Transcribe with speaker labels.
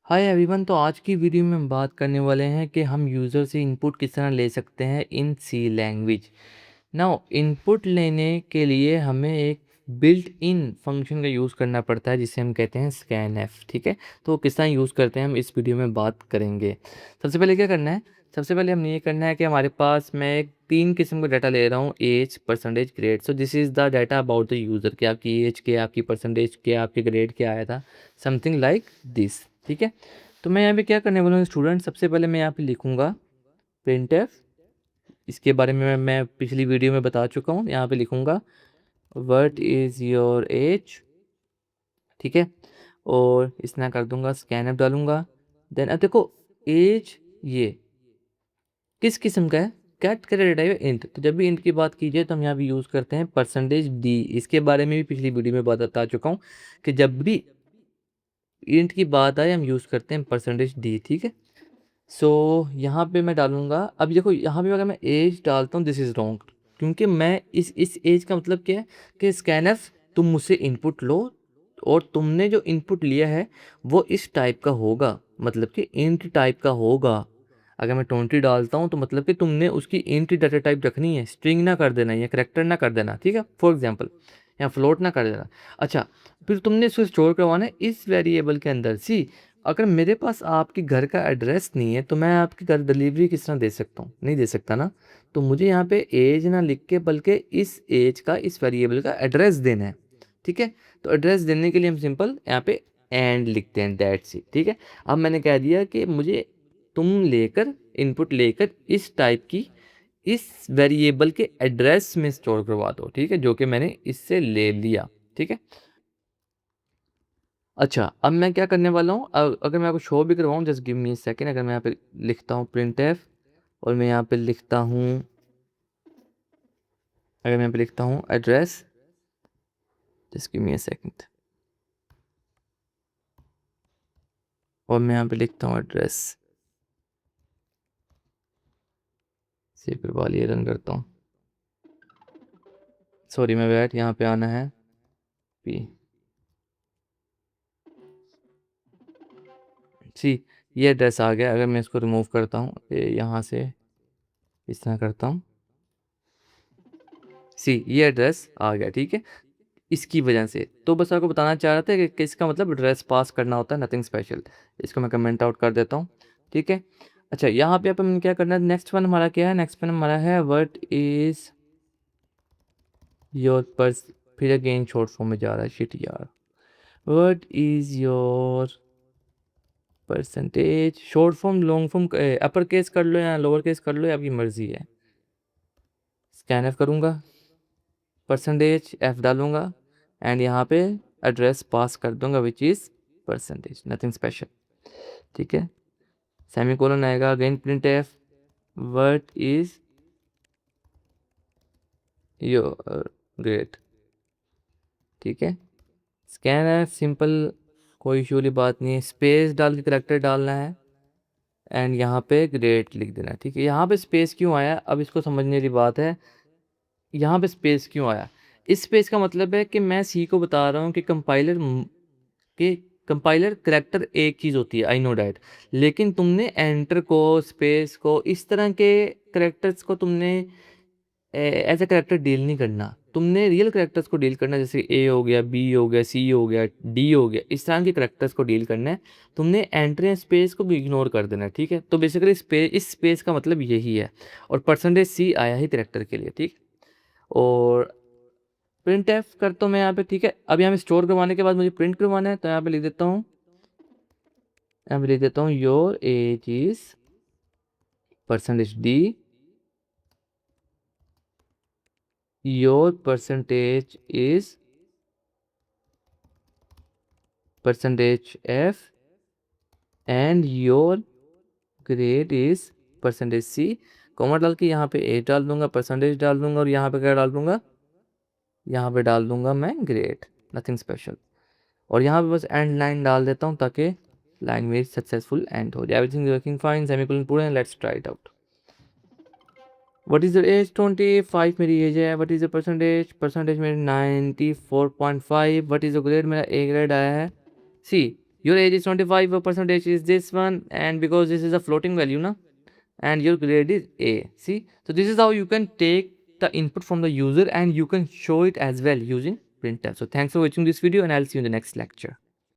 Speaker 1: Hi everyone. तो आज की वीडियो में हम बात करने वाले हैं कि हम यूज़र से इनपुट किस तरह ले सकते हैं इन सी लैंग्वेज। नाउ इनपुट लेने के लिए हमें एक बिल्ट इन फंक्शन का यूज़ करना पड़ता है जिसे हम कहते हैं स्कैन एफ। ठीक है, तो वो किस तरह यूज़ करते हैं हम इस वीडियो में बात करेंगे। सबसे पहले क्या करना है, सबसे पहले हमने ये करना है कि हमारे पास मैं एक 3 किस्म का डाटा ले रहा हूँ, age, percentage, grade. So this is the data about the user, कि आपकी एज क्या, आपकी परसेंटेज क्या, आपके ग्रेड क्या आया था, समथिंग लाइक दिस। ठीक है, तो मैं यहाँ पे क्या करने वाला हूँ स्टूडेंट, सबसे पहले मैं यहाँ पे लिखूँगा प्रिंटफ। इसके बारे में मैं पिछली वीडियो में बता चुका हूँ। यहाँ पे लिखूँगा व्हाट इज़ योर एज। ठीक है, और इसना कर दूंगा स्कैनअप डालूंगा। देन अब देखो एज ये किस किस्म का है, कैट डेटा टाइप है इंट। तो जब भी इंट की बात कीजिए तो हम यहाँ भी यूज़ करते हैं परसेंटेज डी। इसके बारे में भी पिछली वीडियो में बता चुका हूँ कि जब भी इंट की बात आए हम यूज़ करते हैं परसेंटेज डी। ठीक है, सो यहाँ पे मैं डालूंगा। अब देखो यहाँ पे अगर मैं एज डालता हूँ दिस इज़ रॉन्ग, क्योंकि मैं इस एज का मतलब क्या है कि स्कैनफ तुम मुझसे इनपुट लो और तुमने जो इनपुट लिया है वो इस टाइप का होगा, मतलब कि इंट टाइप का होगा। अगर मैं 20 डालता हूँ तो मतलब कि तुमने उसकी इंट डाटा टाइप रखनी है, स्ट्रिंग ना कर देना या करेक्टर ना कर देना। ठीक है, फॉर एग्जाम्पल या फ्लोट ना कर देना। अच्छा, फिर तुमने इसको स्टोर करवाना है इस वेरिएबल के अंदर। सी अगर मेरे पास आपके घर का एड्रेस नहीं है तो मैं आपके घर डिलीवरी किस तरह दे सकता हूँ, नहीं दे सकता ना। तो मुझे यहाँ पे एज ना लिख के बल्कि इस एज का, इस वेरिएबल का एड्रेस देना है। ठीक है, तो एड्रेस देने के लिए हम सिंपल यहाँ पे एंड लिखते हैं, दैट्स इट। ठीक है, अब मैंने कह दिया कि मुझे तुम लेकर, इनपुट लेकर इस टाइप की इस वेरिएबल के एड्रेस में स्टोर करवा दो। ठीक है, जो कि मैंने इससे ले लिया। ठीक है, अच्छा अब मैं क्या करने वाला हूँ, अगर मैं आपको शो भी करवाऊँ, जस्ट गिव मी सेकेंड। अगर मैं यहाँ पे लिखता हूँ प्रिंट एफ और मैं यहाँ पे लिखता हूँ, अगर मैं यहाँ पे लिखता हूँ address, just give me second, और मैं यहाँ पे लिखता हूँ एड्रेस, सेव करवा लिए, रन करता हूँ। सॉरी मैं बैठ, यहाँ पे आना है पी सी। ये एड्रेस आ गया। अगर मैं इसको रिमूव करता हूँ, यहाँ से इस तरह करता हूँ, सी ये एड्रेस आ गया। ठीक है, इसकी वजह से तो बस आपको बताना चाह रहा था कि इसका मतलब एड्रेस पास करना होता है, नथिंग स्पेशल। इसको मैं कमेंट आउट कर देता हूँ। ठीक है, अच्छा यहाँ पे अपन क्या करना है, नेक्स्ट वन हमारा क्या है, नेक्स्ट वन हमारा है व्हाट इज योर पर्स। फिर अगेन शॉर्ट फॉर्म में जा रहा है, शिट यार। What is your percentage, short form long form, upper case कर लो या लोअर केस कर लो, आपकी मर्जी है। स्कैन एफ करूँगा, परसेंटेज एफ डालूंगा एंड यहाँ पे एड्रेस पास कर दूंगा which is percentage, nothing special. ठीक है, सेमी कोलन आएगा, again print F what is your grade. ठीक है, स्कैन एफ सिंपल, कोई इशू वाली बात नहीं है। स्पेस डाल के करेक्टर डालना है एंड यहाँ पे ग्रेड लिख देना है। ठीक है, यहाँ पे स्पेस क्यों आया, अब इसको समझने की बात है। यहाँ पे स्पेस क्यों आया, इस स्पेस का मतलब है कि मैं सी को बता रहा हूँ कि कि कंपाइलर करेक्टर एक चीज़ होती है, आई नो डैट, लेकिन तुमने एंटर को, स्पेस को, इस तरह के करेक्टर्स को तुमने एज ए करेक्टर डील नहीं करना। तुमने रियल करेक्टर्स को डील करना है, जैसे ए हो गया, बी हो गया, सी हो गया, डी हो गया, इस तरह के करेक्टर्स को डील करना है। तुमने एंटर या स्पेस को भी इग्नोर कर देना है। ठीक है, तो बेसिकली स्पेस, इस स्पेस का मतलब यही है। और परसेंटेज सी आया ही करेक्टर के लिए। ठीक, और प्रिंट एफ करता हूँ मैं यहाँ पे। ठीक है, अब यहाँ पे स्टोर करवाने के बाद मुझे प्रिंट करवाना है, तो यहाँ पे लिख देता हूँ, यहाँ पे लिख देता हूँ your age is percentage D, your percentage is percentage F and your grade is percentage C. Comma डाल के यहाँ पे एज डाल दूंगा, परसेंटेज डाल दूंगा, और यहाँ पे क्या डाल दूंगा, यहाँ पे डाल दूंगा मैं ग्रेड, नथिंग स्पेशल। और यहाँ पे बस एंड लाइन डाल देता हूँ ताकि लाइन मेरी सक्सेसफुल एंड हो जाए। एवरीथिंग वर्किंग फाइन, सेमीकोलन पूरा, let's try it out. What is your age, 25 मेरी एज है। What is your percentage, percentage मेरी 94.5। व्हाट इज़ योर ग्रेड, मेरा ए ग्रेड आया है सी। your age is 25, your percentage is this one, and because this is a floating value na, and your grade is A. See, so this is how you can take the input from the user and you can show it as well using printf. So thanks for watching this video, and I'll see you in the next lecture.